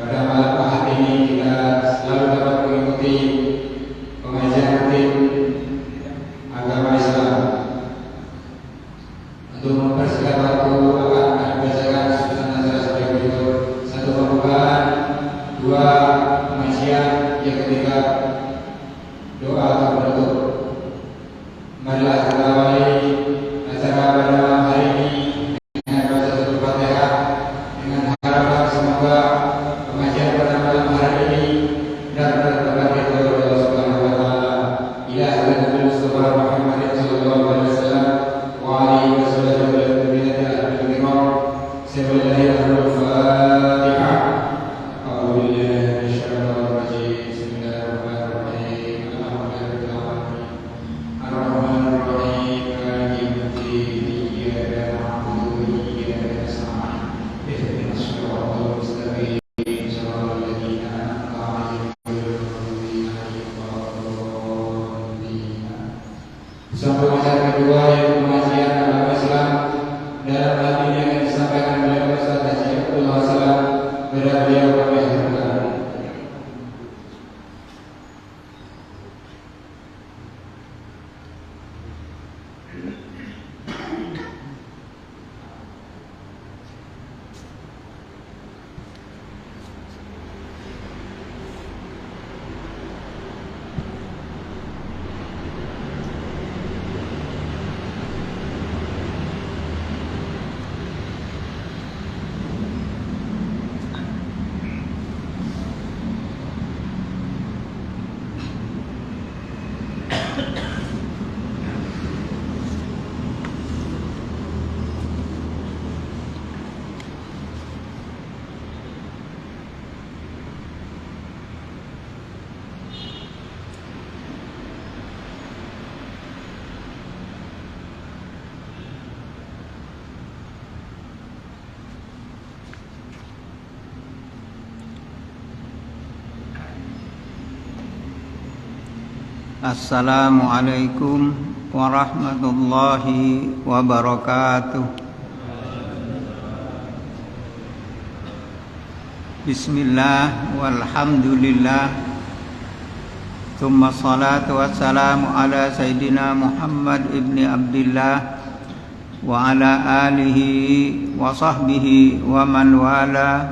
Pada malam Ahad ini kita selalu dapat mengikuti pengajian rutin agama Islam. Untuk mempersingkat waktu akan dibacakan susunan acara sebagai berikut: 1 pembukaan, 2 pengajian, yang ketiga doa atau penutup. Marilah kita awali acara pada malam hari ini dengan baca suratul Fatihah, dengan harapan semoga pengajian pada malam hari ini benar-benar terberkati oleh Allah Subhanahu wa taala. Ila Nabi Mustafa Muhammad sallallahu alaihi wasallam wa alihi wasallam wa al-kiram. Bismillahirrahmanirrahim. Fatihah. A'udzu billahi minasyaitonir rajim. Bismillahirrahmanirrahim. Alhamdulillahirabbil alamin. Ar-Rahmanir Rahim. Maliki yaumiddin. Iyyaka na'budu wa iyyaka nasta'in. Ihdinas siratal mustaqim. Shiratal ladzina an'amta 'alaihim ghairil maghdubi 'alaihim waladdallin. Sampai acara kedua yaitu pengajian agama Islam. Dalam hal ini akan disampaikan oleh Ustaz Haji Abdullah Salam. Kepada beliau kami haturkan. Assalamualaikum warahmatullahi wabarakatuh. Bismillah walhamdulillah. Tsumma salatu wassalamu ala Sayyidina Muhammad ibni Abdillah wa ala alihi wa sahbihi wa man wala.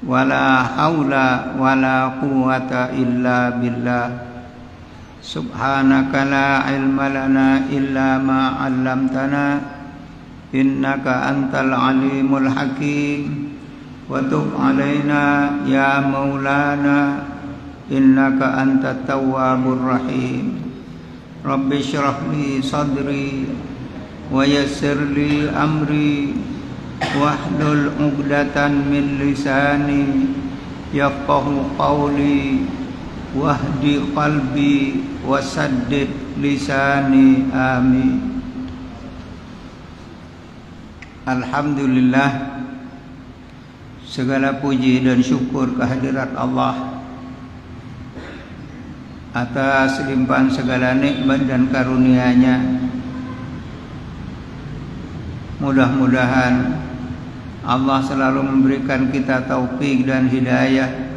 Wala haula wala quwwata illa billah. Subhanaka la ilma lana illa ma 'allamtana innaka antal alimul hakim wa tub 'alaina ya maulana innaka antat tawwabur rahim. Rabbi shrah li sadri wa yassir li amri wahlul 'uqdatan min lisani yafqahu qawli wahdi qalbi wasaddid lisani, amin. Alhamdulillah, segala puji dan syukur kehadirat Allah atas limpahan segala nikmat dan karunia-Nya. Mudah-mudahan Allah selalu memberikan kita taufik dan hidayah,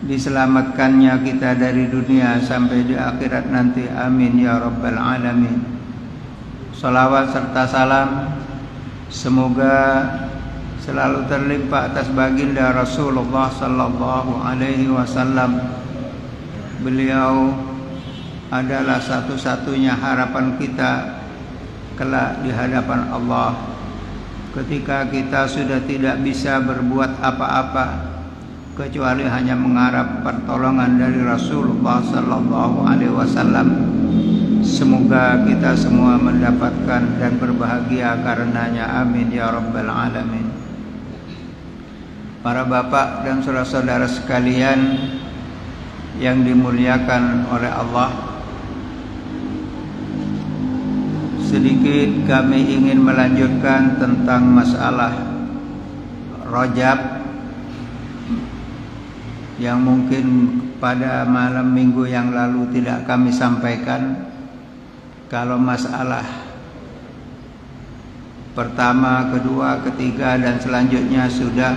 diselamatkannya kita dari dunia sampai di akhirat nanti, amin ya rabbal alamin. Salawat serta salam semoga selalu terlimpah atas baginda Rasulullah sallallahu alaihi wasallam. Beliau adalah satu-satunya harapan kita kelak di hadapan Allah ketika kita sudah tidak bisa berbuat apa-apa kecuali hanya mengharap pertolongan dari Rasulullah sallallahu alaihi wasallam. Semoga kita semua mendapatkan dan berbahagia karenanya, amin ya rabbal alamin. Para bapak dan saudara-saudara sekalian yang dimuliakan oleh Allah, sedikit kami ingin melanjutkan tentang masalah Rajab yang mungkin pada malam minggu yang lalu tidak kami sampaikan. Kalau masalah pertama, kedua, ketiga dan selanjutnya sudah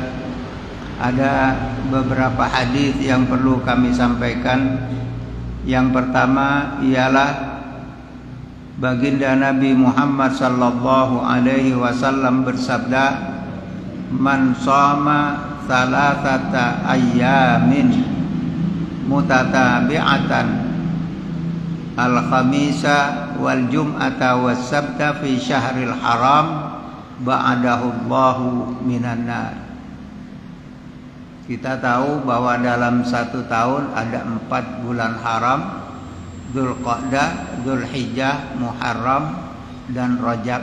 ada beberapa hadis yang perlu kami sampaikan. Yang pertama ialah baginda Nabi Muhammad sallallahu alaihi wasallam bersabda, "Man shoma salasata ayyamin mutatabi'atan al-khamisa wal jum'ata was sabta fi syahril haram ba'adahu Allahu minan nar." Kita tahu bahwa dalam satu tahun ada 4 bulan haram: Dzulqa'dah, Dzulhijjah, Muharram, dan Rajab.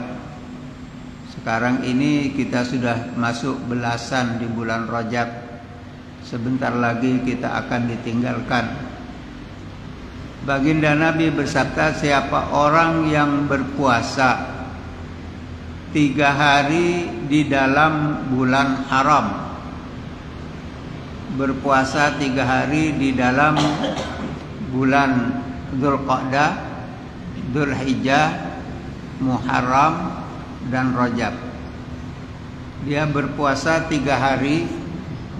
Sekarang ini kita sudah masuk belasan di bulan Rajab. Sebentar lagi kita akan ditinggalkan. Baginda Nabi bersabda, siapa orang yang berpuasa 3 hari di dalam bulan haram, berpuasa 3 hari di dalam bulan Dzulqa'dah, Dzulhijjah, Muharram, dan Rajab. Dia berpuasa 3 hari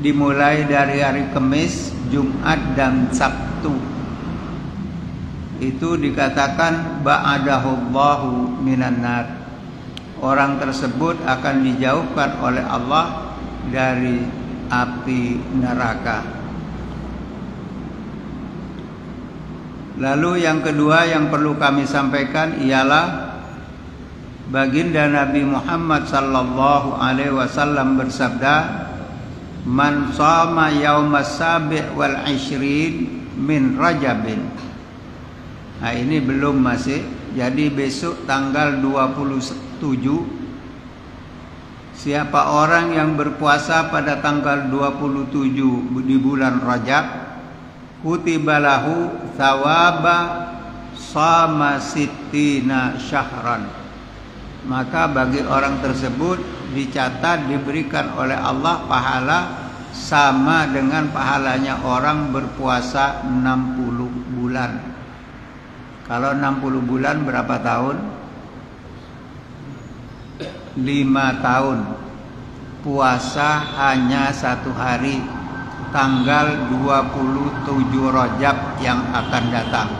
dimulai dari hari Kamis, Jumat, dan Sabtu. Itu dikatakan ba'adahullahu minan nar. Orang tersebut akan dijauhkan oleh Allah dari api neraka. Lalu yang kedua yang perlu kami sampaikan ialah baginda Nabi Muhammad sallallahu alaihi wasallam bersabda, "Man shoma yaumas sabi' wal 'ishrin min Rajabin." Nah, ini belum masih. Jadi besok tanggal 27, siapa orang yang berpuasa pada tanggal 27 di bulan Rajab, kutibalahu thawaba sama sittina syahran. Maka bagi orang tersebut dicatat diberikan oleh Allah pahala sama dengan pahalanya orang berpuasa 60 bulan. Kalau 60 bulan berapa tahun? 5 tahun. Puasa hanya 1 hari, tanggal 27 Rajab yang akan datang.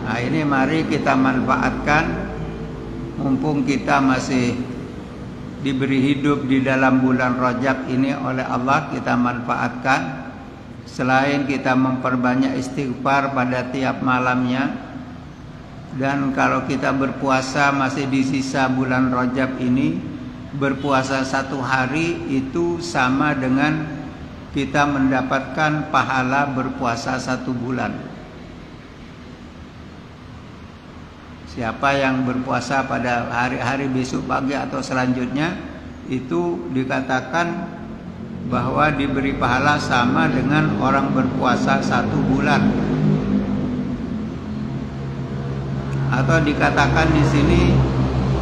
Nah, ini mari kita manfaatkan mumpung kita masih diberi hidup di dalam bulan Rajab ini oleh Allah. Kita manfaatkan. Selain kita memperbanyak istighfar pada tiap malamnya, dan kalau kita berpuasa masih di sisa bulan Rajab ini, berpuasa 1 hari itu sama dengan kita mendapatkan pahala berpuasa 1 bulan. Siapa yang berpuasa pada hari-hari besok pagi atau selanjutnya, itu dikatakan bahwa diberi pahala sama dengan orang berpuasa 1 bulan. Atau dikatakan di sini,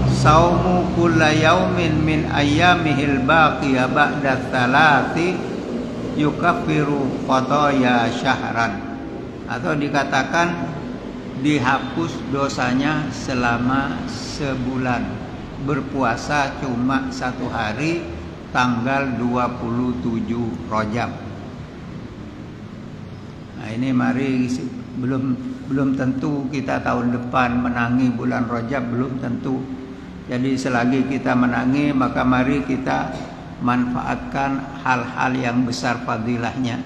saumu kulla yaumin min ayyamihil baqiyah ba'da tsalati yukaffiru khotoya syahran. Atau dikatakan dihapus dosanya selama sebulan. Berpuasa cuma 1 hari, tanggal 27 Rajab. Nah, ini mari, belum tentu kita tahun depan menangi bulan Rajab, belum tentu. Jadi selagi kita menangi, maka mari kita manfaatkan hal-hal yang besar fadilahnya.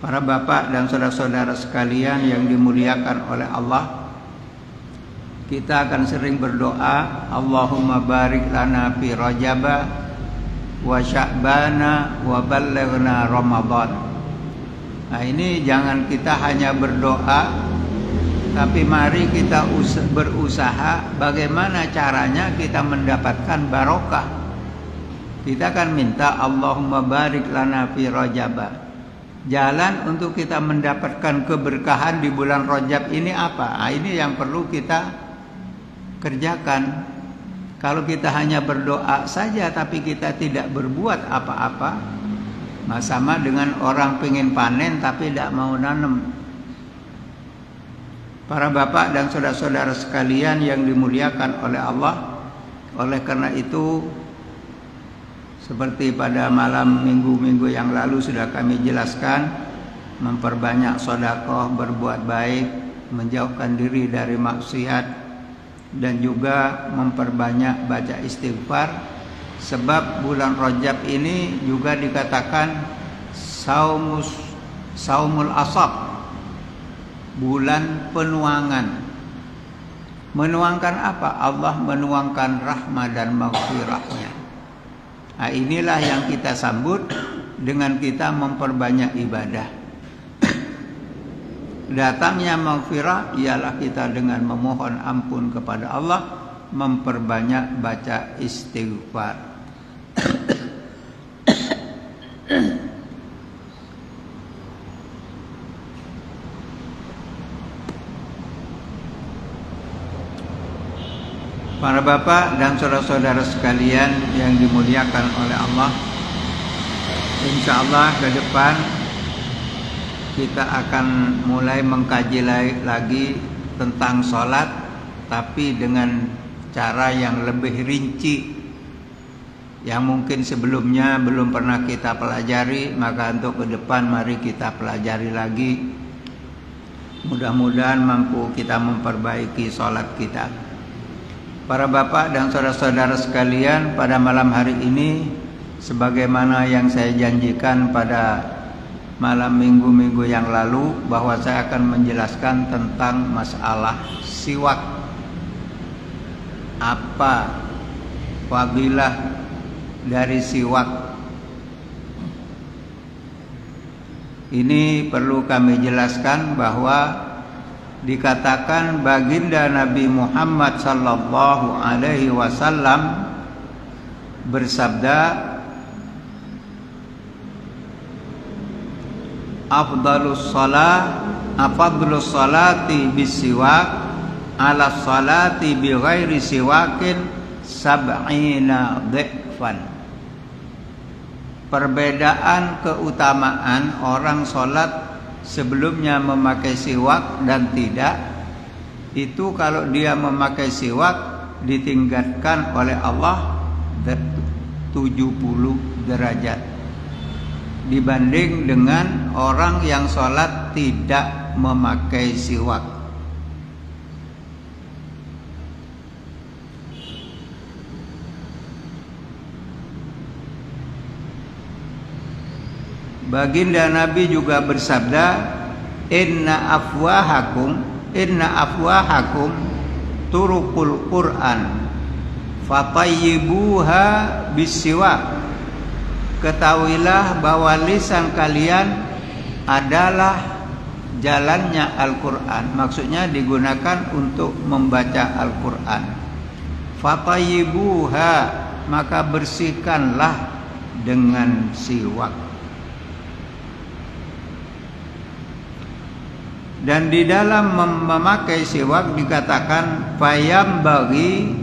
Para bapak dan saudara-saudara sekalian yang dimuliakan oleh Allah, kita akan sering berdoa, Allahumma barik lana fi Rajaba wa Sya'bana wa ballighna Ramadan. Nah, ini jangan kita hanya berdoa, tapi mari kita berusaha bagaimana caranya kita mendapatkan barokah. Kita akan minta Allahumma barik lana fi Rajaba. Jalan untuk kita mendapatkan keberkahan di bulan Rajab ini apa? Nah, ini yang perlu kita kerjakan. Kalau kita hanya berdoa saja tapi kita tidak berbuat apa-apa, sama dengan orang pengen panen tapi tidak mau nanam. Para bapak dan saudara-saudara sekalian yang dimuliakan oleh Allah, oleh karena itu Seperti pada malam minggu-minggu yang lalu sudah kami jelaskan, memperbanyak sedekah, berbuat baik, menjauhkan diri dari maksiat, dan juga memperbanyak baca istighfar. Sebab bulan Rajab ini juga dikatakan saumul asab, bulan penuangan. Menuangkan apa? Allah menuangkan rahmat dan maghfirahnya. Nah, inilah yang kita sambut dengan kita memperbanyak ibadah. Datangnya maghfirah ialah kita dengan memohon ampun kepada Allah, memperbanyak baca istighfar. Para bapak dan saudara-saudara sekalian yang dimuliakan oleh Allah, insya Allah ke depan kita akan mulai mengkaji lagi tentang sholat, tapi dengan cara yang lebih rinci, yang mungkin sebelumnya belum pernah kita pelajari. Maka untuk ke depan mari kita pelajari lagi. Mudah-mudahan mampu kita memperbaiki sholat kita. Para bapak dan saudara-saudara sekalian, pada malam hari ini, sebagaimana yang saya janjikan pada malam minggu-minggu yang lalu, bahwa saya akan menjelaskan tentang masalah siwak. Apa fadilah dari siwak? Ini perlu kami jelaskan bahwa dikatakan baginda Nabi Muhammad sallallahu alaihi wasallam bersabda, afdalus salati bisiwak ala salati bi ghairi siwakin sab'ina dhifan. Perbedaan keutamaan orang sholat sebelumnya memakai siwak dan tidak, itu kalau dia memakai siwak ditingkatkan oleh Allah 70 derajat dibanding dengan orang yang sholat tidak memakai siwak. Baginda Nabi juga bersabda, inna afwahakum turukul Qur'an fatayyibuha bisiwak. Ketahuilah bahwa lisan kalian adalah jalannya Al-Quran. Maksudnya digunakan untuk membaca Al-Quran. Fatayyibuha, maka bersihkanlah dengan siwak. Dan di dalam memakai siwak dikatakan fayambaghi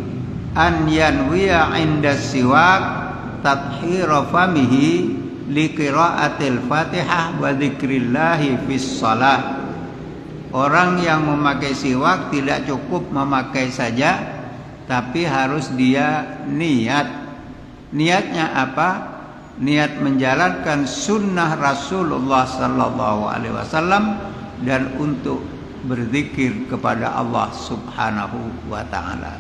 an yanwiya 'inda siwak tathhira famihi liqiraatil Fatihah wa dzikrillahi fis shalah. Orang yang memakai siwak tidak cukup memakai saja, tapi harus dia niat. Niatnya apa? Niat menjalankan sunnah Rasulullah sallallahu alaihi wasallam dan untuk berzikir kepada Allah Subhanahu wa ta'ala.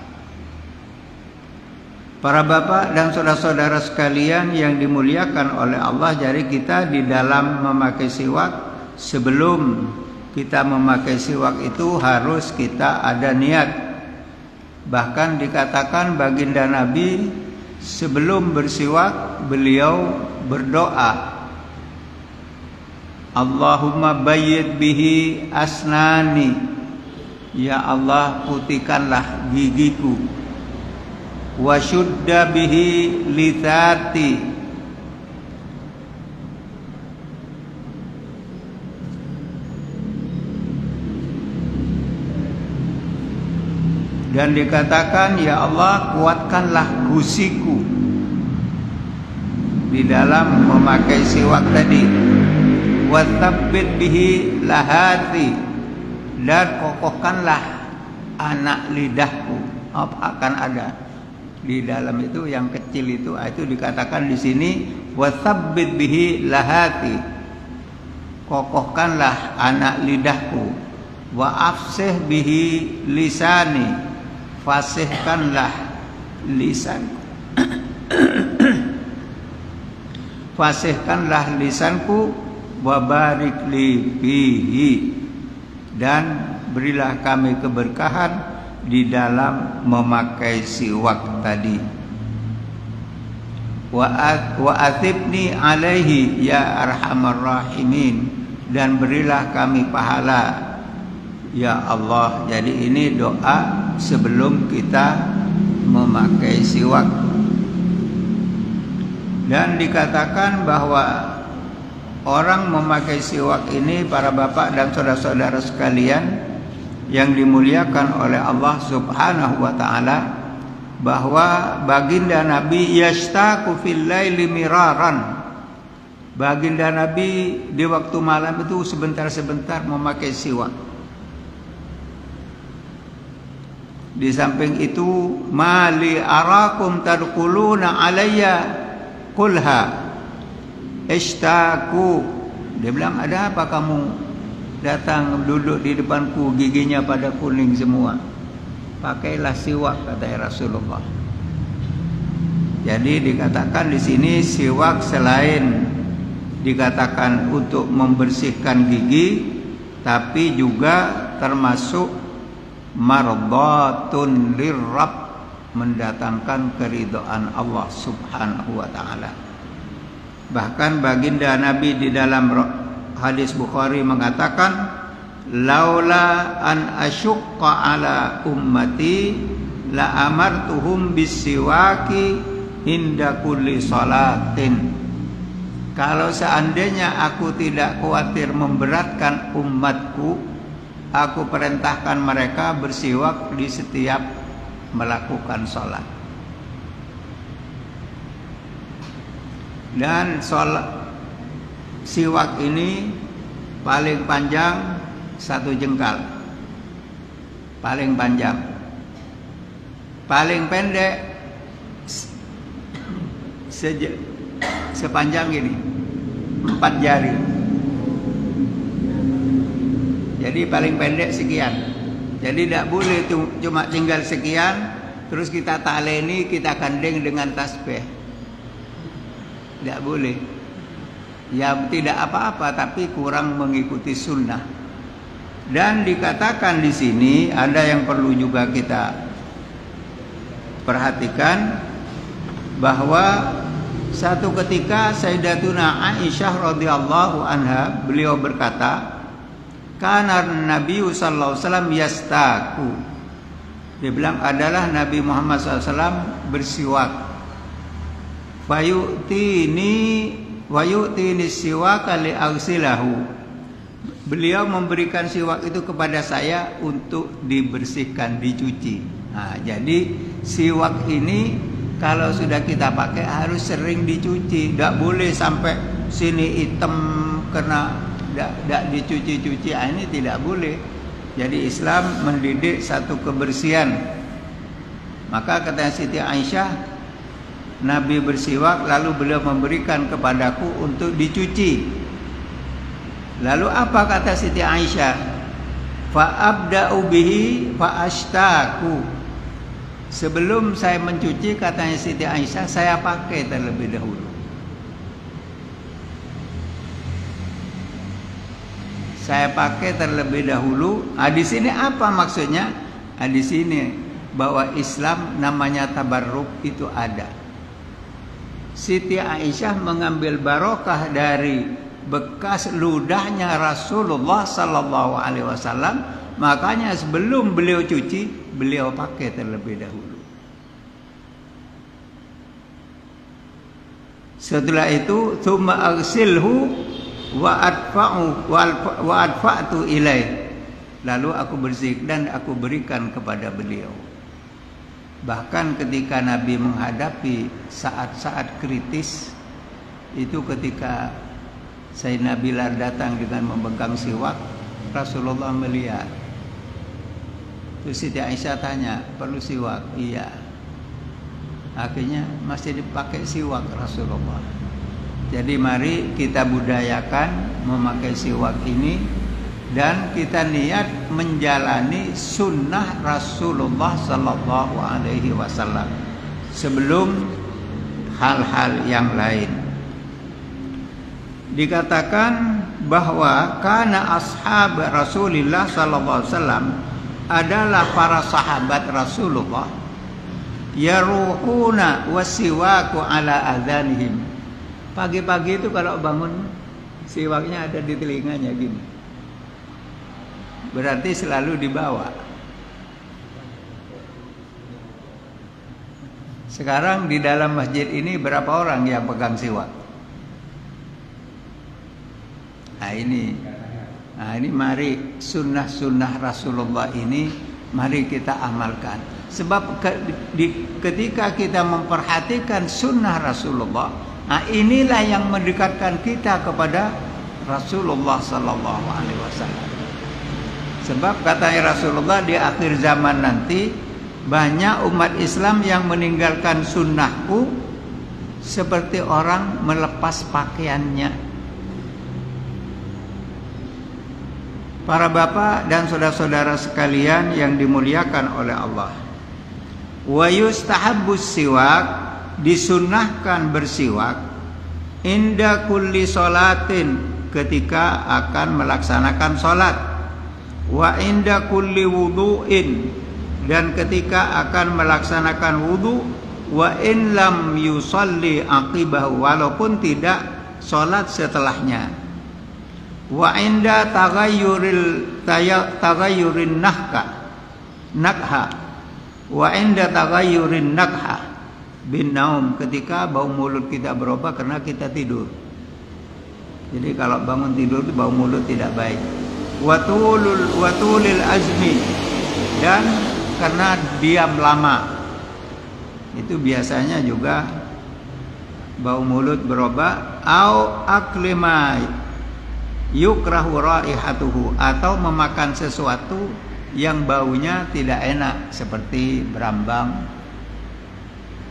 Para bapak dan saudara-saudara sekalian yang dimuliakan oleh Allah, jadi kita di dalam memakai siwak, sebelum kita memakai siwak itu harus kita ada niat. Bahkan dikatakan baginda Nabi sebelum bersiwak beliau berdoa, Allahumma bayyid bihi asnani, ya Allah putihkanlah gigiku, wa syudda bihi lithati, dan dikatakan ya Allah kuatkanlah gusiku di dalam memakai siwak tadi. Wa tsabbit bihi lahati, dan kokohkanlah anak lidahku. Apa akan ada Di dalam itu yang kecil itu dikatakan di sini watsabbit bihi lahati. Kokohkanlah anak lidahku. Wa afsih bihi lisani. Fasihkanlah lisanku. Fasihkanlah lisanku. Wa barik li fihi. Dan berilah kami keberkahan di dalam memakai siwak tadi. Wa atibni alaihi ya arhamar rahimin, dan berilah kami pahala ya Allah. Jadi ini doa sebelum kita memakai siwak. Dan dikatakan bahwa orang memakai siwak ini, para bapak dan saudara-saudara sekalian yang dimuliakan oleh Allah Subhanahu wa taala, bahwa baginda Nabi yashtaqu fil laili miraran. Baginda Nabi di waktu malam itu sebentar-sebentar memakai siwak. Di samping itu, mali arakum tadkhuluna alayya qulha ishtaqu. Dia bilang, ada apa kamu datang duduk di depanku, giginya pada kuning semua? Pakailah siwak, kata Rasulullah. Jadi dikatakan di sini siwak selain dikatakan untuk membersihkan gigi, tapi juga termasuk mardatun lirrabb, mendatangkan keridhaan Allah Subhanahu wa taala. Bahkan baginda Nabi di dalam hadis Bukhari mengatakan, laula an asyqa ala ummati la amartuhum bisiwaki inda kulli salatin. Kalau seandainya aku tidak khawatir memberatkan umatku, aku perintahkan mereka bersiwak di setiap melakukan sholat. Dan siwak ini paling panjang 1 jengkal, paling panjang. Paling pendek sepanjang ini 4 jari. Jadi paling pendek sekian. Jadi tidak boleh cuma tinggal sekian terus kita taleni, kita gandeng dengan tasbih. Tidak boleh. Ya tidak apa-apa, tapi kurang mengikuti sunnah. Dan dikatakan di sini ada yang perlu juga kita perhatikan, bahwa satu ketika Sayyidatuna Aisyah radhiyallahu anha, beliau berkata, kana Nabi sallallahu alaihi wasallam yastaku. Dia bilang adalah Nabi Muhammad SAW bersiwak. Fayu'tini siwaka li'aghsilahu. Beliau memberikan siwak itu kepada saya untuk dibersihkan, dicuci. Nah, jadi siwak ini kalau sudah kita pakai harus sering dicuci. Tidak boleh sampai sini hitam karena tidak dicuci-cuci. Ini tidak boleh. Jadi Islam mendidik satu kebersihan. Maka kata Siti Aisyah, Nabi bersiwak lalu beliau memberikan kepadaku untuk dicuci. Lalu apa kata Siti Aisyah? Fa'abda'u bihi fa'ashtaku. Sebelum saya mencuci, katanya Siti Aisyah, saya pakai terlebih dahulu. Saya pakai terlebih dahulu. Di sini apa maksudnya? Di sini bahwa Islam namanya tabarruk itu ada. Siti Aisyah mengambil barokah dari bekas ludahnya Rasulullah sallallahu alaihi wasallam, makanya sebelum beliau cuci, beliau pakai terlebih dahulu. Setelah itu, tsumma aghsilhu wa adfa'tu ilaih. Lalu aku bersihkan dan aku berikan kepada beliau. Bahkan ketika Nabi menghadapi saat-saat kritis, itu ketika Sayyidina Bilal datang dengan memegang siwak, Rasulullah melihat. Terus Siti Aisyah tanya, perlu siwak? Iya. akhirnya masih dipakai siwak Rasulullah. Jadi mari kita budayakan memakai siwak ini dan kita niat menjalani sunnah Rasulullah Sallallahu Alaihi Wasallam sebelum hal-hal yang lain. Dikatakan bahwa karena ashab Rasulullah Sallallahu Alaihi Wasallam adalah para sahabat Rasulullah, yaruhuna wasiwaku ala adhanihim. Pagi-pagi itu kalau bangun siwaknya ada di telinganya gini. Berarti selalu dibawa. Sekarang di dalam masjid ini berapa orang yang pegang siwak? Nah ini mari sunnah-sunnah Rasulullah ini mari kita amalkan. Sebab ketika kita memperhatikan sunnah Rasulullah, nah inilah yang mendekatkan kita kepada Rasulullah Sallallahu Alaihi Wasallam. Sebab katanya Rasulullah di akhir zaman nanti banyak umat Islam yang meninggalkan sunnahku seperti orang melepas pakaiannya. Para bapak dan saudara-saudara sekalian yang dimuliakan oleh Allah, wa yustahabbus siwak, disunnahkan bersiwak inda kulli sholatin, ketika akan melaksanakan sholat, wa inda kulli wudu'in, dan ketika akan melaksanakan wudu, wa in lam yusalli aqibahu, walaupun tidak sholat setelahnya, wa inda tagayyurin nakha, wa inda tagayyurin nakha bin naum, ketika bau mulut kita berubah karena kita tidur. Jadi kalau bangun tidur itu bau mulut tidak baik. Watulil azmi, dan karena diam lama itu biasanya juga bau mulut berubah. Au aklima yukrahu raihatuhu, atau memakan sesuatu yang baunya tidak enak seperti berambang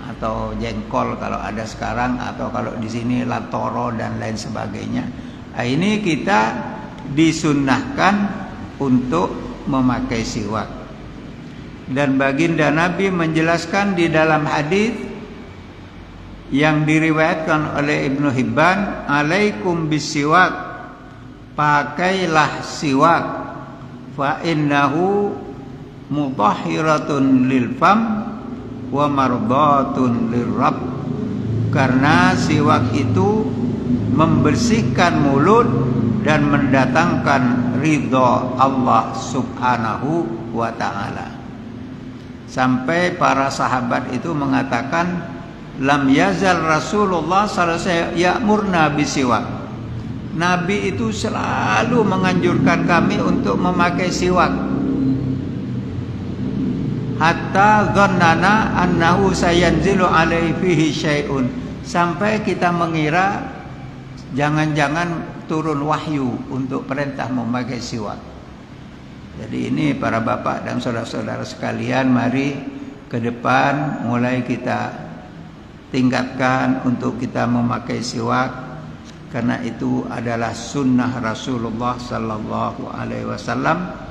atau jengkol kalau ada sekarang, atau kalau di sini latoro dan lain sebagainya. Nah, ini kita disunnahkan untuk memakai siwak. Dan baginda Nabi menjelaskan di dalam hadis yang diriwayatkan oleh Ibnu Hibban, alaikum bisiwak, pakailah siwak, fa innahu mutahhiratun lil fam wa mardatun lirrabb, karena siwak itu membersihkan mulut dan mendatangkan ridha Allah Subhanahu wa ta'ala. Sampai para sahabat itu mengatakan, lam yazal Rasulullah sallallahu alaihi wasallam ya'murna bisiwak. Nabi itu selalu menganjurkan kami untuk memakai siwak. Hatta dhannana annahu sayanzilu alaihi fihi syai'un, sampai kita mengira jangan-jangan turun wahyu untuk perintah memakai siwak. Jadi ini para bapak dan saudara-saudara sekalian, mari ke depan mulai kita tingkatkan untuk kita memakai siwak, karena itu adalah sunnah Rasulullah Sallallahu Alaihi Wasallam,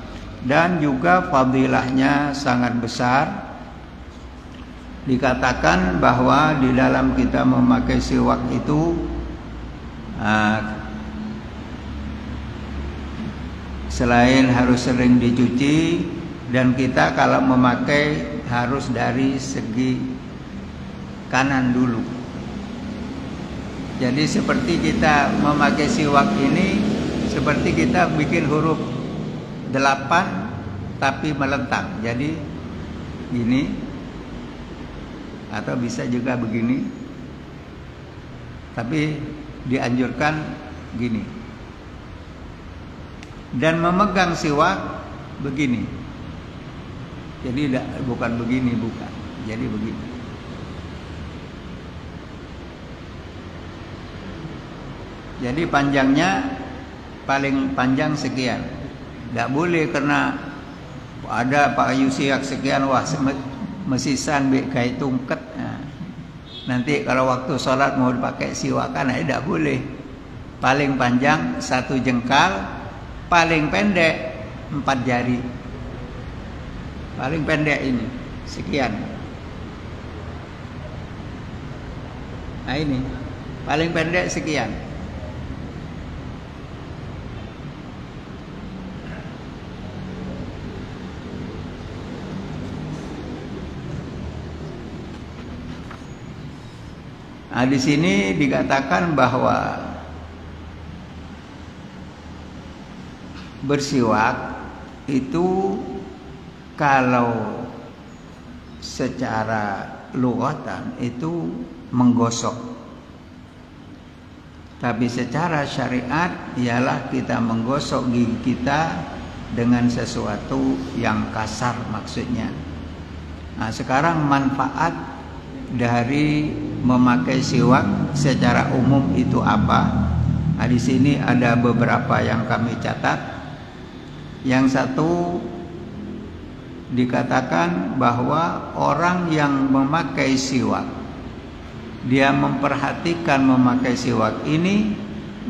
dan juga fadilahnya sangat besar. Dikatakan bahwa di dalam kita memakai siwak itu selain harus sering dicuci, dan kita kalau memakai harus dari segi kanan dulu. Jadi seperti kita memakai siwak ini seperti kita bikin huruf 8 tapi melentang. Jadi gini, atau bisa juga begini, tapi dianjurkan gini. Dan memegang siwak begini. Jadi bukan begini, bukan. Jadi begini. Jadi panjangnya paling panjang sekian. Tidak boleh karena ada Pak Yusiak sekian, wah mesisan kayak tungket. Nah, Nanti kalau waktu sholat mau dipakai siwakan, tidak boleh. Paling panjang 1 jengkal, paling pendek 4 jari. Paling pendek ini sekian. Nah ini paling pendek sekian. Nah, di sini dikatakan bahwa bersiwak itu kalau secara lughatan itu menggosok. Tapi secara syariat ialah kita menggosok gigi kita dengan sesuatu yang kasar maksudnya. Nah, sekarang manfaat dari memakai siwak secara umum itu apa? Nah, di sini ada beberapa yang kami catat. Yang satu dikatakan bahwa orang yang memakai siwak, dia memperhatikan memakai siwak ini,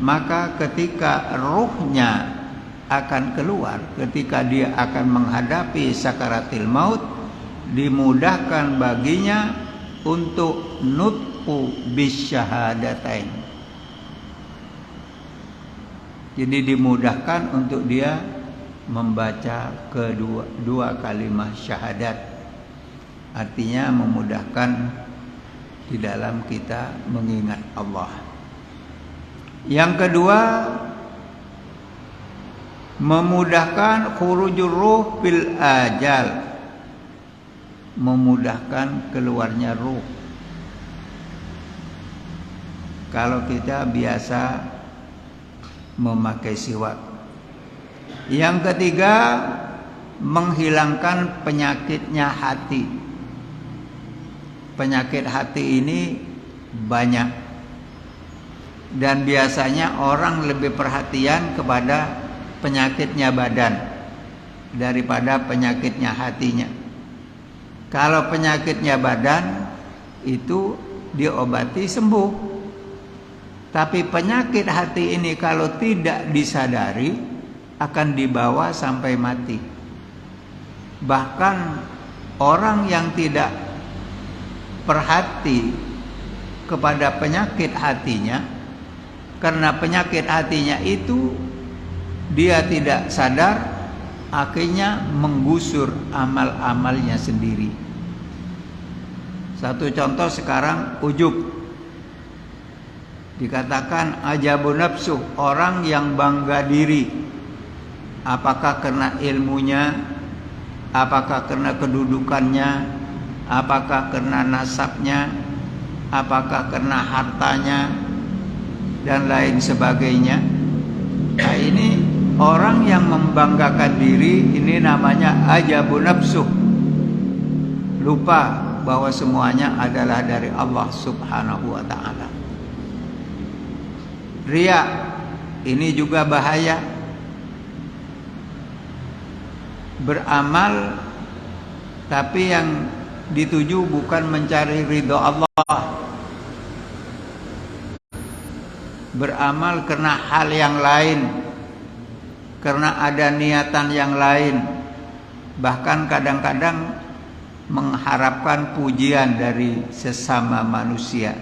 maka ketika ruhnya akan keluar, ketika dia akan menghadapi sakaratil maut, dimudahkan baginya untuk nutqu bisyahadatain. Jadi dimudahkan untuk dia membaca dua kalimat syahadat. Artinya memudahkan di dalam kita mengingat Allah. Yang kedua, memudahkan khurujur ruh bil ajal, memudahkan keluarnya ruh. Kalau kita biasa memakai siwak. Yang ketiga, menghilangkan penyakitnya hati. Penyakit hati ini banyak, dan biasanya orang lebih perhatian kepada penyakitnya badan daripada penyakitnya hatinya. Kalau penyakitnya badan itu diobati sembuh, tapi penyakit hati ini kalau tidak disadari akan dibawa sampai mati. Bahkan orang yang tidak perhati kepada penyakit hatinya, karena penyakit hatinya itu dia tidak sadar, akhirnya menggusur amal-amalnya sendiri. Satu contoh sekarang, ujub. Dikatakan ajabun nafsu, orang yang bangga diri. Apakah karena ilmunya, apakah karena kedudukannya, apakah karena nasabnya, apakah karena hartanya, dan lain sebagainya. Nah, ini orang yang membanggakan diri, ini namanya ajabun nafsu. Lupa bahwa semuanya adalah dari Allah Subhanahu wa ta'ala. Riya, ini juga bahaya. Beramal tapi yang dituju bukan mencari ridho Allah. Beramal karena hal yang lain, karena ada niatan yang lain. Bahkan kadang-kadang mengharapkan pujian dari sesama manusia.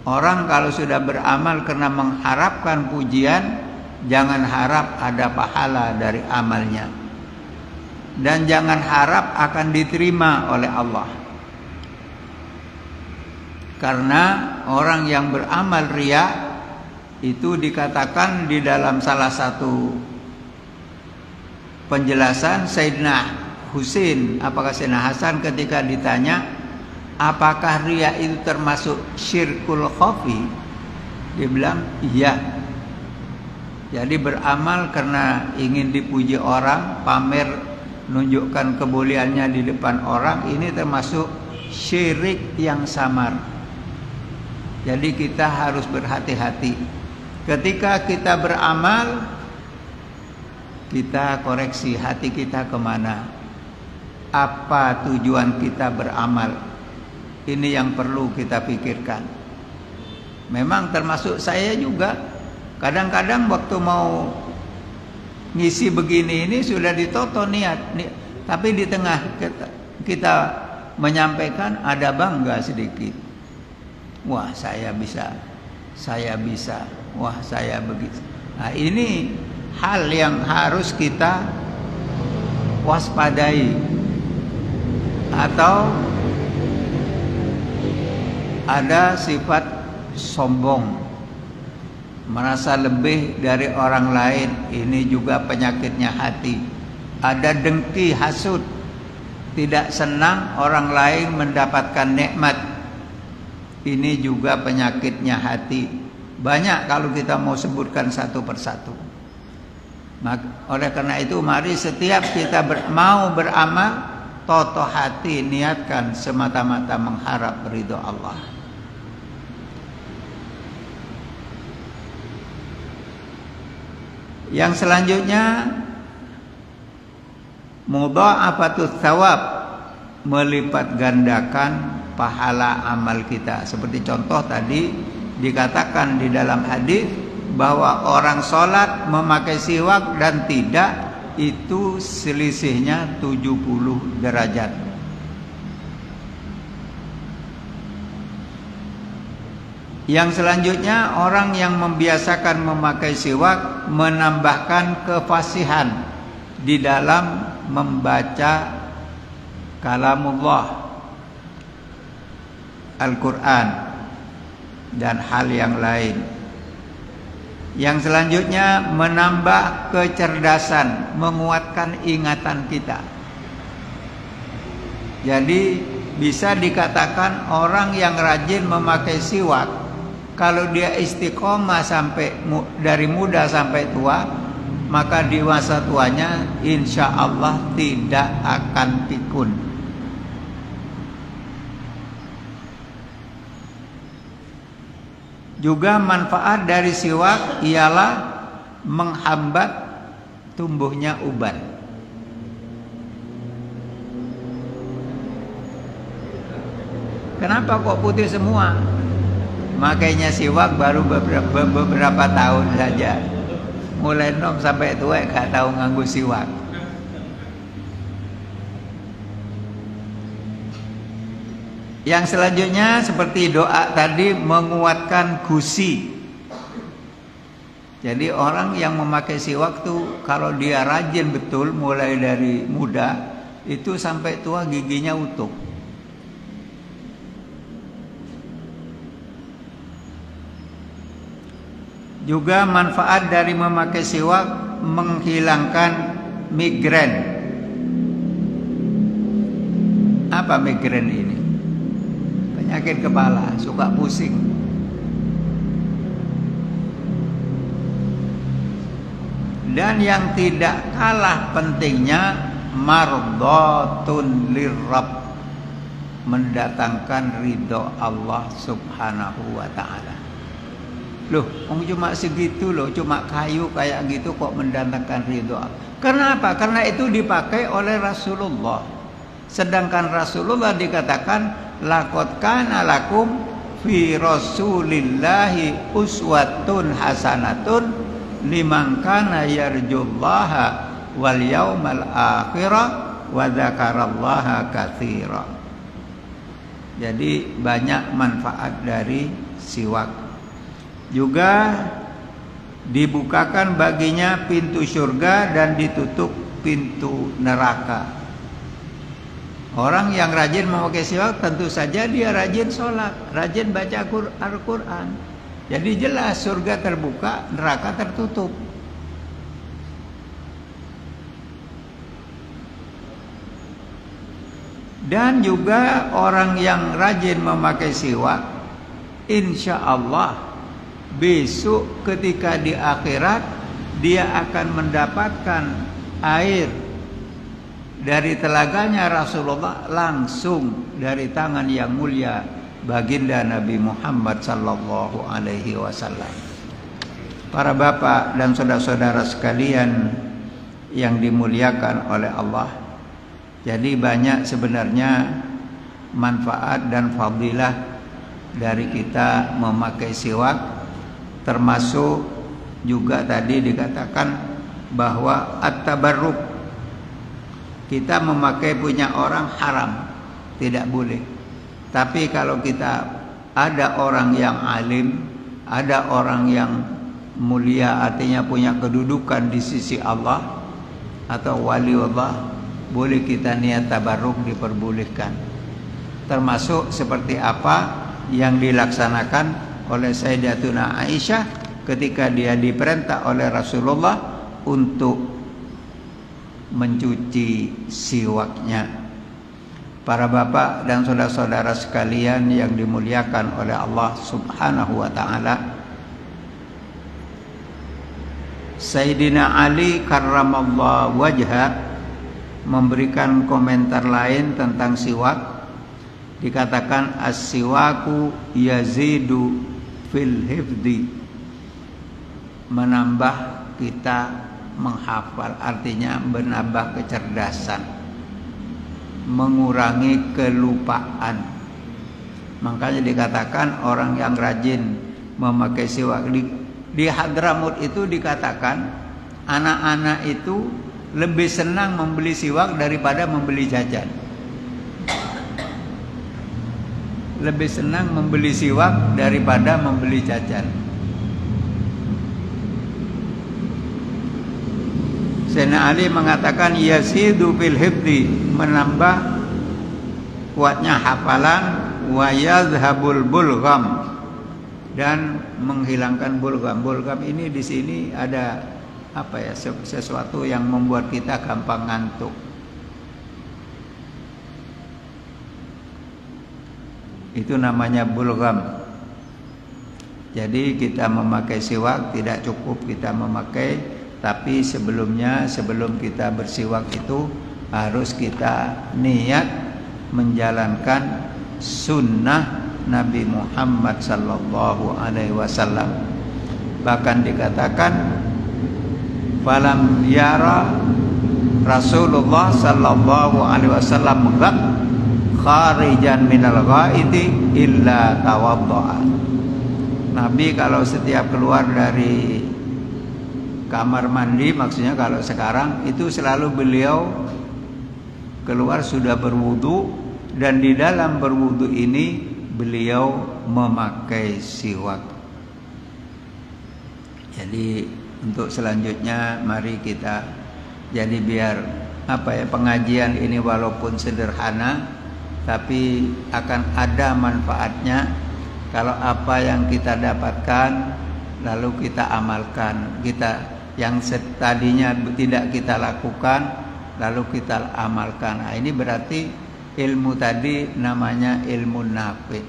Orang kalau sudah beramal karena mengharapkan pujian, jangan harap ada pahala dari amalnya. Dan jangan harap akan diterima oleh Allah. Karena orang yang beramal riya itu dikatakan di dalam salah satu penjelasan Sayyidina Husain, apakah Sayyidina Hasan ketika ditanya apakah riya itu termasuk syirkul khafi, dia bilang iya. Jadi beramal karena ingin dipuji orang, pamer, nunjukkan kebolehannya di depan orang, ini termasuk syirik yang samar. Jadi kita harus berhati-hati. Ketika kita beramal, kita koreksi hati kita kemana. Apa tujuan kita beramal? Ini yang perlu kita pikirkan. Memang termasuk saya juga. Kadang-kadang waktu mau ngisi begini ini sudah ditoto niat. Tapi di tengah kita menyampaikan ada bangga sedikit. Wah, saya bisa. Wah, saya begitu. Nah, ini hal yang harus kita waspadai. Atau ada sifat sombong, merasa lebih dari orang lain. Ini juga penyakitnya hati. Ada dengki, hasud, tidak senang orang lain mendapatkan nikmat. Ini juga penyakitnya hati. Banyak kalau kita mau sebutkan satu persatu. Oleh karena itu, mari setiap kita mau beramal, toto hati niatkan semata-mata mengharap ridho Allah. Yang selanjutnya, mudha'afatut thawab, melipat gandakan pahala amal kita. Seperti contoh tadi dikatakan di dalam hadis bahwa orang sholat memakai siwak dan tidak, itu selisihnya 70 derajat. Yang selanjutnya, orang yang membiasakan memakai siwak menambahkan kefasihan di dalam membaca kalamullah, Al-Quran, dan hal yang lain. Yang selanjutnya, menambah kecerdasan, menguatkan ingatan kita. Jadi bisa dikatakan orang yang rajin memakai siwak, kalau dia istiqomah sampai dari muda sampai tua, maka di masa tuanya insya Allah tidak akan pikun. Juga manfaat dari siwak ialah menghambat tumbuhnya uban. Kenapa kok putih semua? Makanya siwak baru beberapa tahun saja. Mulai nom sampai tua gak tahu nganggu siwak. Yang selanjutnya seperti doa tadi, menguatkan gusi. Jadi orang yang memakai siwak tuh kalau dia rajin betul mulai dari muda, itu sampai tua giginya utuh. Juga manfaat dari memakai siwak menghilangkan migrain. Apa migrain ini? Penyakit kepala, suka pusing. Dan yang tidak kalah pentingnya, mardhatun lirrabb, mendatangkan ridho Allah Subhanahu wa ta'ala. Loh, cuma segitu loh, cuma kayu kayak gitu kok mendatangkan ridho. Kenapa? Karena itu dipakai oleh Rasulullah. Sedangkan Rasulullah dikatakan laqad kana lakum fi rasulillahi uswatun hasanatun liman kana yarjullaha wal yaumal akhirah wa dzakarallaha katsira. Jadi banyak manfaat dari siwak. Juga dibukakan baginya pintu surga dan ditutup pintu neraka. Orang yang rajin memakai siwak tentu saja dia rajin sholat, rajin baca Al-Quran. Jadi jelas surga terbuka, neraka tertutup. Dan juga orang yang rajin memakai siwak, insya Allah besok ketika di akhirat dia akan mendapatkan air dari telaganya Rasulullah langsung dari tangan yang mulia baginda Nabi Muhammad sallallahu alaihi wasallam. Para bapak dan saudara-saudara sekalian yang dimuliakan oleh Allah. Jadi banyak sebenarnya manfaat dan fadilah dari kita memakai siwak. Termasuk juga tadi dikatakan bahwa at-tabarruk, kita memakai punya orang haram, tidak boleh. Tapi kalau kita ada orang yang alim, ada orang yang mulia, artinya punya kedudukan di sisi Allah atau wali Allah, boleh kita niat tabarruk, diperbolehkan. Termasuk seperti apa yang dilaksanakan oleh Sayyidatuna Aisyah ketika dia diperintah oleh Rasulullah untuk mencuci siwaknya. Para bapak dan saudara-saudara sekalian yang dimuliakan oleh Allah Subhanahu wa taala, Sayyidina Ali karramallahu wajha memberikan komentar lain tentang siwak. Dikatakan as-siwaku yazidu fil hifdi, menambah kita menghafal, artinya menambah kecerdasan, mengurangi kelupaan. Makanya dikatakan orang yang rajin memakai siwak. Di Hadramut itu dikatakan anak-anak itu lebih senang membeli siwak daripada membeli jajan. Lebih senang membeli siwak daripada membeli jajan. Sayyidina Ali mengatakan yazidu fil hifdi, menambah kuatnya hafalan, wa yadhhabul bulgham, dan menghilangkan bulgham. Bulgham ini di sini ada apa ya, sesuatu yang membuat kita gampang ngantuk. Itu namanya bulgham. Jadi kita memakai siwak tidak cukup kita memakai, tapi sebelum kita bersiwak itu harus kita niat menjalankan sunnah Nabi Muhammad sallallahu alaihi wasallam. Bahkan dikatakan falam yara Rasulullah sallallahu alaihi wasallam kharijan minal ghaiti illa tawaddo'a. Nabi kalau setiap keluar dari kamar mandi, maksudnya kalau sekarang itu selalu beliau keluar sudah berwudu, dan di dalam berwudu ini beliau memakai siwak. Jadi untuk selanjutnya mari kita, jadi biar pengajian ini walaupun sederhana tapi akan ada manfaatnya kalau apa yang kita dapatkan lalu kita amalkan. Kita yang tadinya tidak kita lakukan lalu kita amalkan. Nah, ini berarti ilmu tadi namanya ilmu nafi.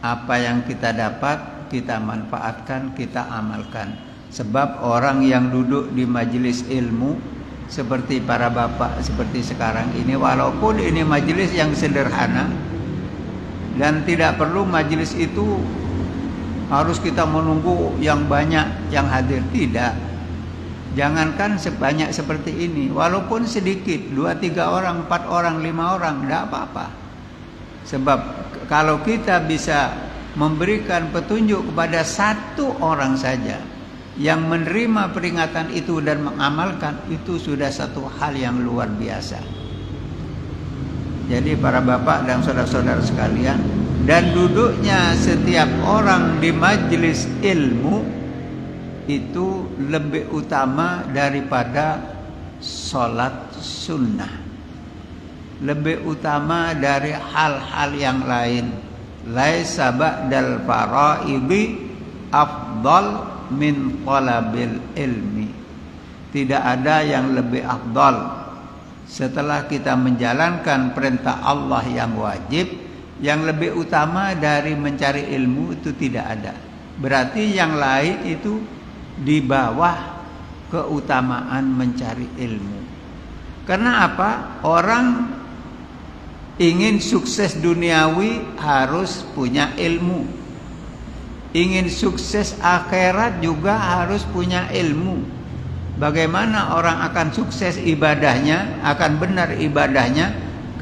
Apa yang kita dapat kita manfaatkan, kita amalkan. Sebab orang yang duduk di majelis ilmu seperti para bapak seperti sekarang ini, walaupun ini majelis yang sederhana dan tidak perlu majelis itu harus kita menunggu yang banyak yang hadir, tidak. Jangankan sebanyak seperti ini, walaupun sedikit, 2-3 orang, 4 orang, 5 orang, tidak apa-apa. Sebab kalau kita bisa memberikan petunjuk kepada 1 orang saja yang menerima peringatan itu dan mengamalkan, itu sudah satu hal yang luar biasa. Jadi para bapak dan saudara-saudara sekalian, dan duduknya setiap orang di majelis ilmu itu lebih utama daripada sholat sunnah, lebih utama dari hal-hal yang lain. Laisa ba'dal faraidi afdal min talabil ilmi. Tidak ada yang lebih afdal setelah kita menjalankan perintah Allah yang wajib, yang lebih utama dari mencari ilmu itu tidak ada. Berarti yang lain itu di bawah keutamaan mencari ilmu. Karena apa? Orang ingin sukses duniawi harus punya ilmu. Ingin sukses akhirat juga harus punya ilmu. Bagaimana orang akan sukses ibadahnya, akan benar ibadahnya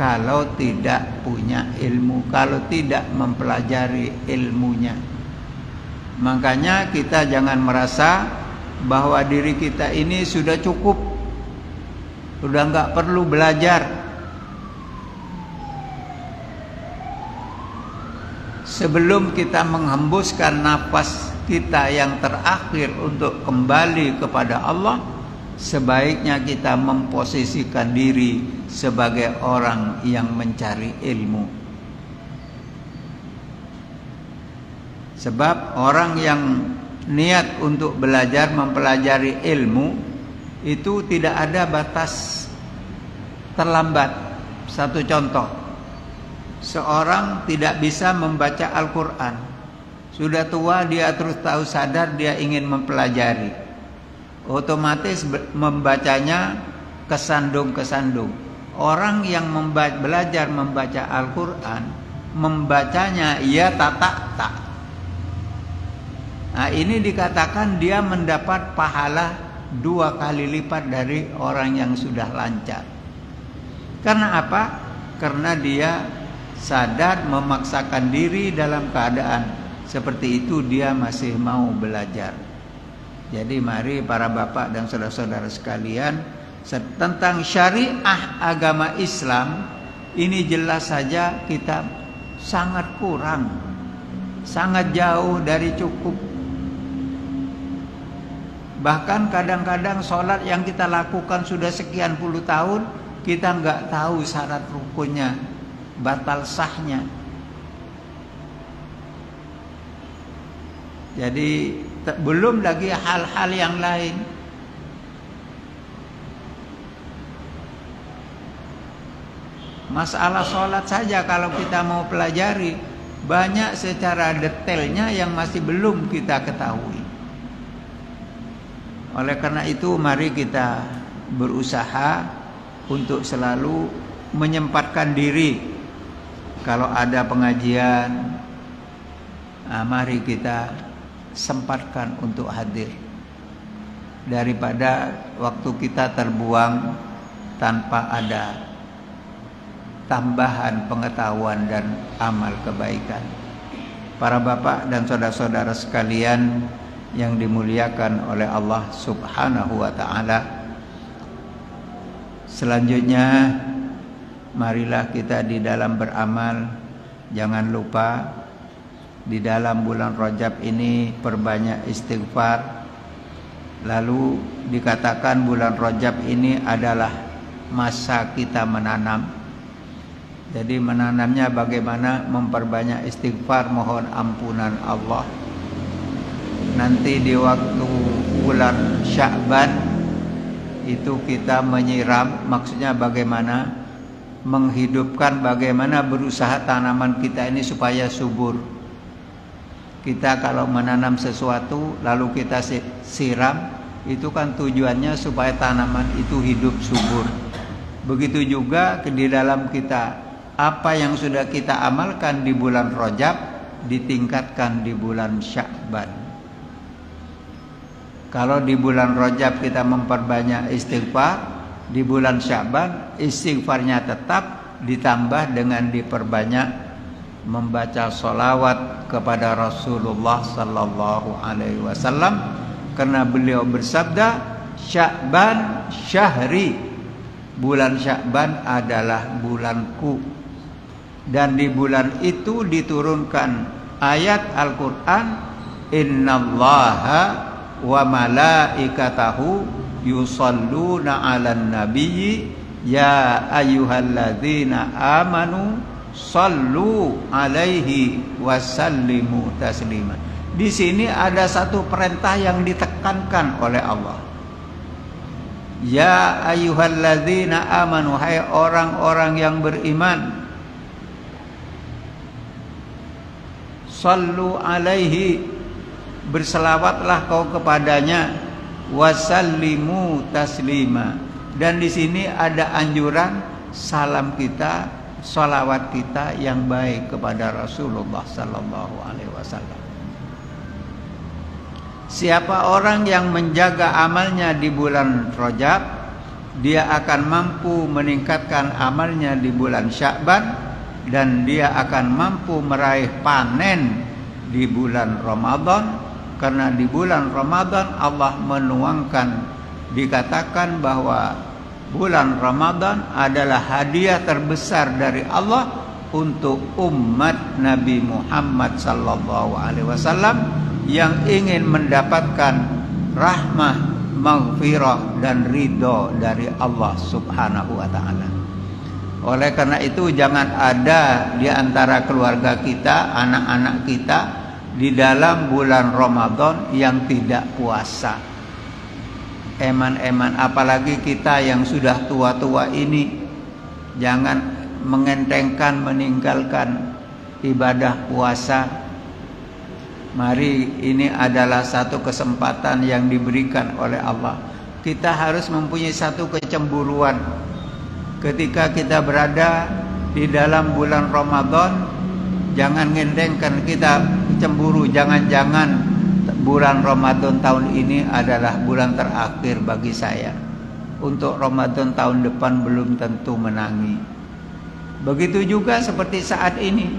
kalau tidak punya ilmu, kalau tidak mempelajari ilmunya. Makanya kita jangan merasa bahwa diri kita ini sudah cukup, sudah nggak perlu belajar. Sebelum kita menghembuskan nafas kita yang terakhir untuk kembali kepada Allah, sebaiknya kita memposisikan diri sebagai orang yang mencari ilmu. Sebab orang yang niat untuk belajar mempelajari ilmu itu tidak ada batas terlambat. Satu contoh, seorang tidak bisa membaca Al-Quran, sudah tua dia terus tahu sadar dia ingin mempelajari, otomatis membacanya kesandung-kesandung. Orang yang belajar membaca Al-Quran, membacanya ia tak. Nah, ini dikatakan dia mendapat pahala 2 kali lipat dari orang yang sudah lancar. Karena apa? Karena dia sadar memaksakan diri dalam keadaan seperti itu, dia masih mau belajar. Jadi mari para bapak dan saudara-saudara sekalian, tentang syariah agama Islam ini jelas saja kita sangat kurang, sangat jauh dari cukup. Bahkan kadang-kadang sholat yang kita lakukan sudah sekian puluh tahun, kita nggak tahu syarat rukunnya, batal sahnya. Jadi belum lagi hal-hal yang lain. Masalah sholat saja kalau kita mau pelajari, banyak secara detailnya yang masih belum kita ketahui. Oleh karena itu mari kita berusaha untuk selalu menyempatkan diri. Kalau ada pengajian, mari kita sempatkan untuk hadir, daripada waktu kita terbuang tanpa ada tambahan pengetahuan dan amal kebaikan. Para bapak dan saudara-saudara sekalian yang dimuliakan oleh Allah Subhanahu wa ta'ala, selanjutnya marilah kita di dalam beramal. Jangan lupa di dalam bulan Rajab ini perbanyak istighfar. Lalu dikatakan bulan Rajab ini adalah masa kita menanam. Jadi menanamnya bagaimana? Memperbanyak istighfar, mohon ampunan Allah. Nanti di waktu bulan Sya'ban itu kita menyiram, maksudnya bagaimana? Menghidupkan, bagaimana berusaha tanaman kita ini supaya subur. Kita kalau menanam sesuatu lalu kita siram, itu kan tujuannya supaya tanaman itu hidup subur. Begitu juga di dalam kita, apa yang sudah kita amalkan di bulan Rajab ditingkatkan di bulan Sya'ban. Kalau di bulan Rajab kita memperbanyak istighfar, di bulan Sya'ban istighfarnya tetap ditambah dengan diperbanyak membaca sholawat kepada Rasulullah sallallahu alaihi wasallam, karena beliau bersabda, Sya'ban syahri, bulan Sya'ban adalah bulanku. Dan di bulan itu diturunkan ayat Al-Quran, innallaha wa malaikatahu yusalluna 'alan nabiyyi ya ayyuhalladzina amanu sallu 'alaihi wasallimu taslima. Di sini ada satu perintah yang ditekankan oleh Allah. Ya ayyuhalladzina amanu, hai orang-orang yang beriman, sallu 'alaihi, berselawatlah kau kepadanya, wasallimu taslima. Dan di sini ada anjuran salam kita, salawat kita yang baik kepada Rasulullah sallallahu alaihi wasallam. Siapa orang yang menjaga amalnya di bulan Rajab, dia akan mampu meningkatkan amalnya di bulan Sya'ban, dan dia akan mampu meraih panen di bulan Ramadan. Karena di bulan Ramadan Allah menuangkan, dikatakan bahwa bulan Ramadan adalah hadiah terbesar dari Allah untuk umat Nabi Muhammad sallallahu alaihi wasallam yang ingin mendapatkan rahmah, maghfirah dan ridho dari Allah Subhanahu wa taala. Oleh karena itu jangan ada di antara keluarga kita, anak-anak kita di dalam bulan Ramadan yang tidak puasa. Eman-eman, apalagi kita yang sudah tua-tua ini, jangan mengentengkan, meninggalkan ibadah puasa. Mari, ini adalah satu kesempatan yang diberikan oleh Allah. Kita harus mempunyai satu kecemburuan ketika kita berada di dalam bulan Ramadan. Jangan ngentengkan, kita cemburu, jangan-jangan bulan Ramadan tahun ini adalah bulan terakhir bagi saya. Untuk Ramadan tahun depan belum tentu menangi. Begitu juga seperti saat ini.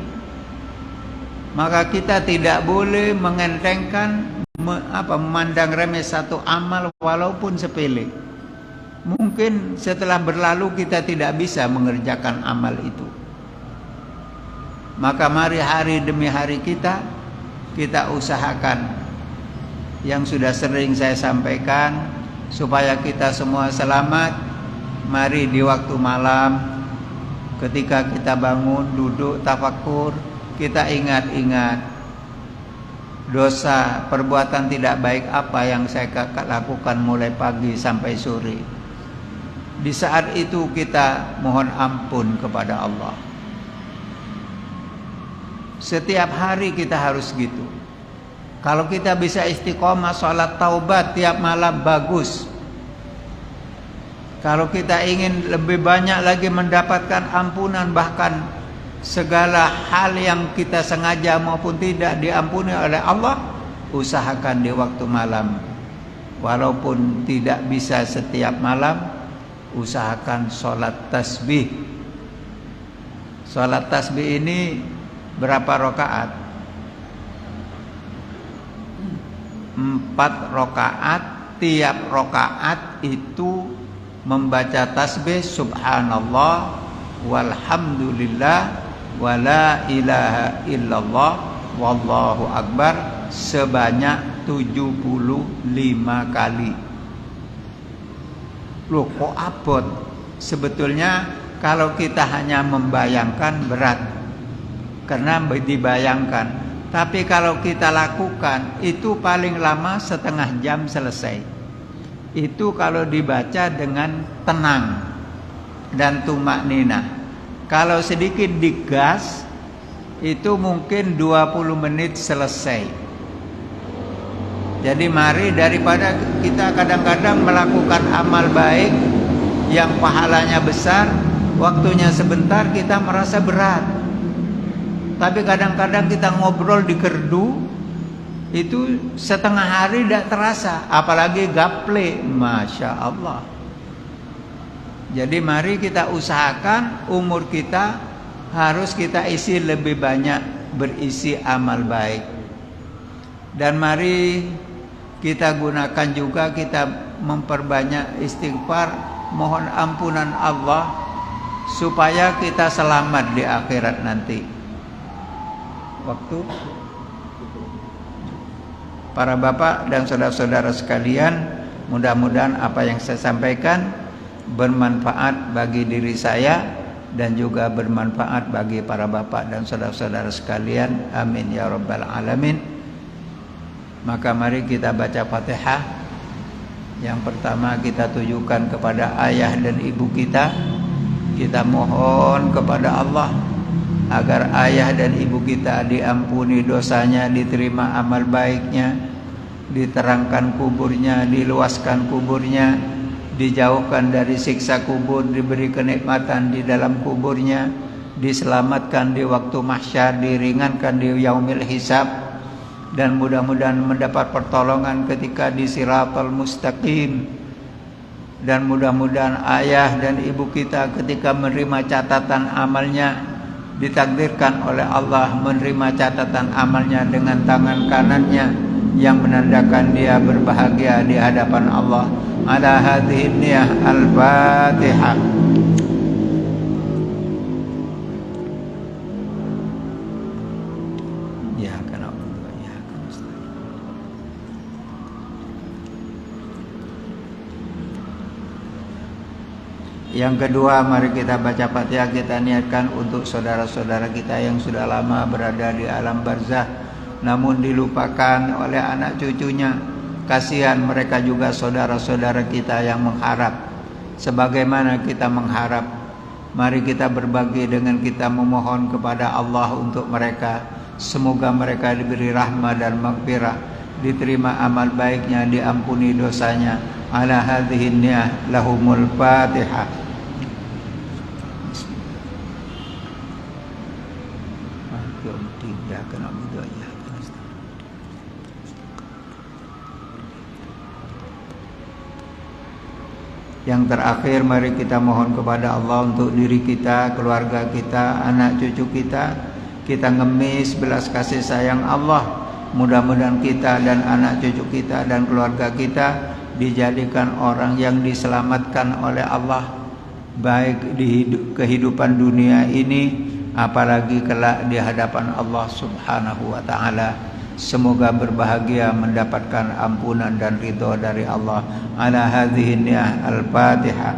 Maka kita tidak boleh mengentengkan, memandang remeh satu amal walaupun sepele. Mungkin setelah berlalu kita tidak bisa mengerjakan amal itu. Maka mari hari demi hari kita usahakan yang sudah sering saya sampaikan, supaya kita semua selamat. Mari di waktu malam, ketika kita bangun, duduk, tafakur, kita ingat-ingat dosa, perbuatan tidak baik apa yang saya lakukan mulai pagi sampai sore. Di saat itu kita mohon ampun kepada Allah. Setiap hari kita harus gitu. Kalau kita bisa istiqomah sholat taubat tiap malam, bagus. Kalau kita ingin lebih banyak lagi mendapatkan ampunan, bahkan segala hal yang kita sengaja maupun tidak diampuni oleh Allah, usahakan di waktu malam. Walaupun tidak bisa setiap malam, usahakan sholat tasbih. Sholat tasbih ini berapa rakaat? 4 rakaat. Tiap rakaat itu membaca tasbih subhanallah walhamdulillah wala ilaha illallah wallahu akbar sebanyak 75 kali. Loh, kok abot? Sebetulnya kalau kita hanya membayangkan berat, karena dibayangkan. Tapi kalau kita lakukan, itu paling lama setengah jam selesai. Itu kalau dibaca dengan tenang dan tumak nina. Kalau sedikit digas, itu mungkin 20 menit selesai. Jadi mari, daripada kita kadang-kadang melakukan amal baik yang pahalanya besar, waktunya sebentar, kita merasa berat. Tapi kadang-kadang kita ngobrol di kerdu, itu setengah hari tidak terasa. Apalagi gaple, Masya Allah. Jadi mari kita usahakan umur kita harus kita isi lebih banyak berisi amal baik. Dan mari kita gunakan juga, kita memperbanyak istighfar, mohon ampunan Allah, supaya kita selamat di akhirat nanti. Waktu para bapak dan saudara-saudara sekalian, mudah-mudahan apa yang saya sampaikan bermanfaat bagi diri saya dan juga bermanfaat bagi para bapak dan saudara-saudara sekalian. Amin ya rabbal alamin. Maka mari kita baca Fatihah. Yang pertama kita tujukan kepada ayah dan ibu kita. Kita mohon kepada Allah agar ayah dan ibu kita diampuni dosanya, diterima amal baiknya, diterangkan kuburnya, diluaskan kuburnya, dijauhkan dari siksa kubur, diberi kenikmatan di dalam kuburnya, diselamatkan di waktu mahsyar, diringankan di yaumil hisab, dan mudah-mudahan mendapat pertolongan ketika di Siratal Mustaqim. Dan mudah-mudahan ayah dan ibu kita ketika menerima catatan amalnya, ditakdirkan oleh Allah menerima catatan amalnya dengan tangan kanannya yang menandakan dia berbahagia di hadapan Allah. Ala hadhihi niyah al-Fatihah. Ya kana ya kana. Yang kedua, mari kita baca Fatihah, kita niatkan untuk saudara-saudara kita yang sudah lama berada di alam barzah namun dilupakan oleh anak cucunya. Kasihan mereka juga saudara-saudara kita yang mengharap sebagaimana kita mengharap. Mari kita berbagi dengan kita memohon kepada Allah untuk mereka. Semoga mereka diberi rahmat dan maghfirah, diterima amal baiknya, diampuni dosanya. Ala hadhihi niyah lahumul Fatihah. Yang terakhir, mari kita mohon kepada Allah untuk diri kita, keluarga kita, anak cucu kita. Kita ngemis belas kasih sayang Allah. Mudah-mudahan kita dan anak cucu kita dan keluarga kita dijadikan orang yang diselamatkan oleh Allah, baik di kehidupan dunia ini apalagi kelak di hadapan Allah Subhanahu wa ta'ala. Semoga berbahagia mendapatkan ampunan dan ridho dari Allah. Ala hadhihi niyah al-Fatihah.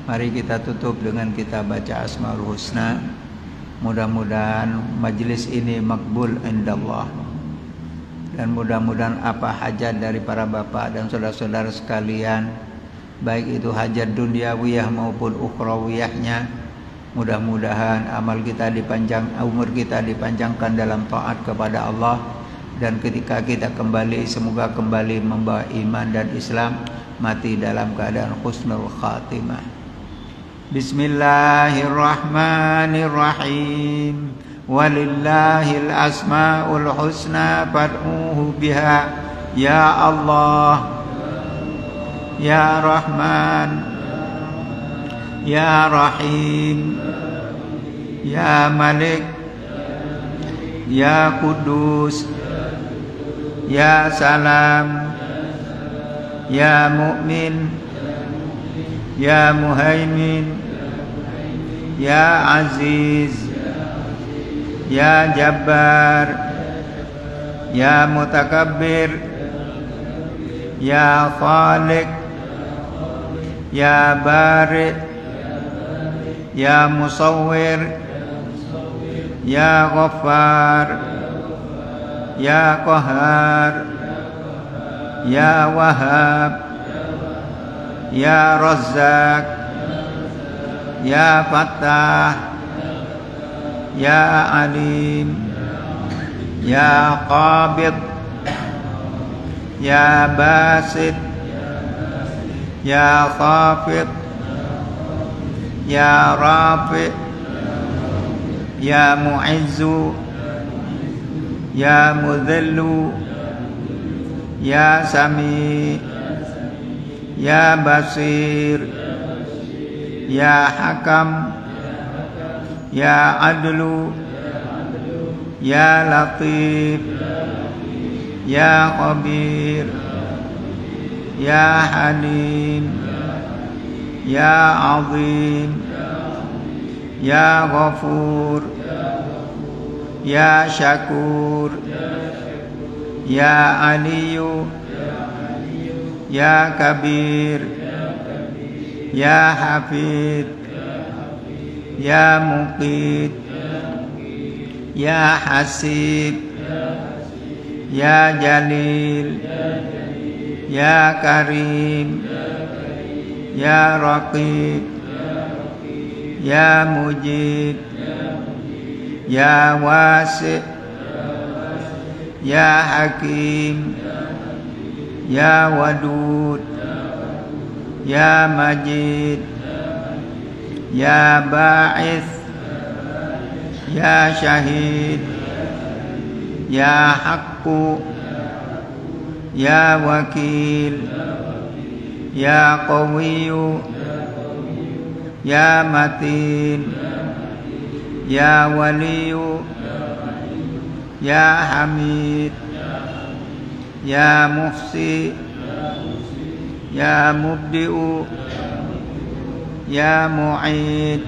Mari kita tutup dengan kita baca Asmaul Husna. Mudah-mudahan majlis ini makbul indallah. Dan mudah-mudahan apa hajat dari para bapak dan saudara-saudara sekalian, baik itu hajat duniawiyah maupun ukhrawiyahnya, mudah-mudahan amal kita umur kita dipanjangkan dalam taat kepada Allah. Dan ketika kita kembali, semoga kembali membawa iman dan Islam, mati dalam keadaan husnul khatimah. Bismillahirrahmanirrahim. Walillahil asmaul husna fad'uhu biha. Ya Allah, Ya Rahman, Ya Rahim, Ya Malik, Ya Kudus, Ya Salam, Ya Mu'min, Ya Muhaimin, Ya Aziz, Ya Jabbar, Ya Mutakabbir, Ya Khaliq, Ya Bari, Ya Musawwir, Ya Ghaffar, Ya Qahhar, Ya Wahhab, Ya Razzaq, Ya Fattah, Ya Alim, Ya Qabid, Ya Basit, Ya Khafid, Ya Rafi, Ya Mu'izzu, Ya Mudhillu, Ya Sami, Ya Basir, Ya Hakam, Ya Adlu, Ya Latif, Ya Khabir, Ya Halim, Ya Azim, Ya Ghafur, Ya Syakur, Ya Aliyu, Ya Kabir, Ya Hafid, Ya Muqit, Ya Hasib, Ya Jalil, Ya Karim, Ya Raqib, Ya Mujib, Ya Wasi', Ya Hakim, Ya Wadud, Ya Majid, Ya Ba'is, Ya Syahid, Ya Haqqu, Ya Wakil, Ya Qawiyyu, Ya Matin, Ya Waliyu, Ya Hamid, Ya Muhsi, Ya Mubdi'u, Ya Mu'id,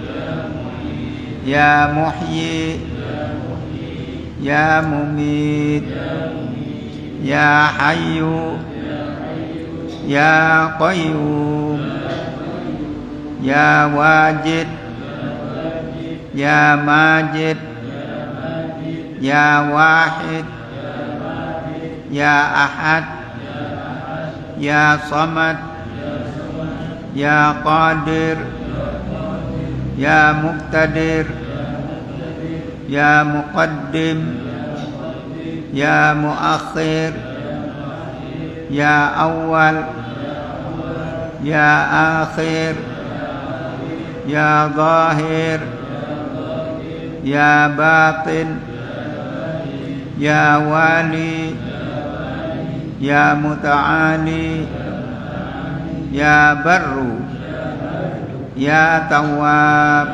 Ya Muhyi, Ya Mumit, Ya Hayyu, Ya Qayyum, Ya Wajid, Ya Majid, Ya Wahid, Ya Ahad, Ya Samad, Ya Qadir, Ya Muqtadir, Ya Muqaddim, Ya Muakhir, Ya Awal, Ya Akhir, Ya Zahir, Ya Batin, Ya Wali, Ya Muta'ali, Ya Barru, Ya Tawwab,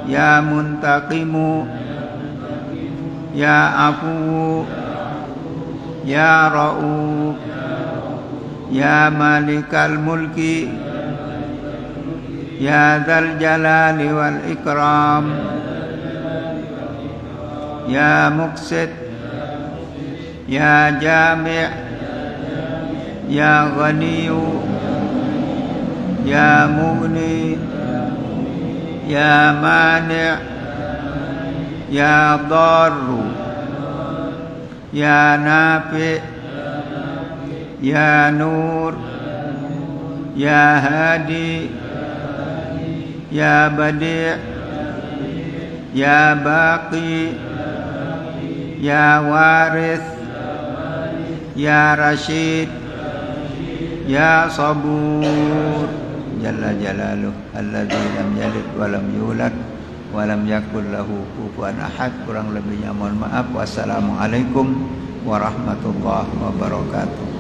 Ya Muntaqimu, Ya Afu, Ya Ra'uf, Ya Malikal Mulki, Ya Dzal Jalali wal Ikram, Ya Muqsit, Ya Jami', Ya Ghaniyu, Ya Mughni, Ya Mani', Ya Darru, Ya Nafi', Ya Nur, Ya Hadi, Ya Badi', Ya Baqi, Ya Warith, Ya Rashid, Ya Sabur, Jalla Jalaluh, alladzi lam yalid wa lam yulad wa lam yakul lahu kufuwan ahad. Kurang lebihnya mohon maaf. Wassalamualaikum warahmatullahi wabarakatuh.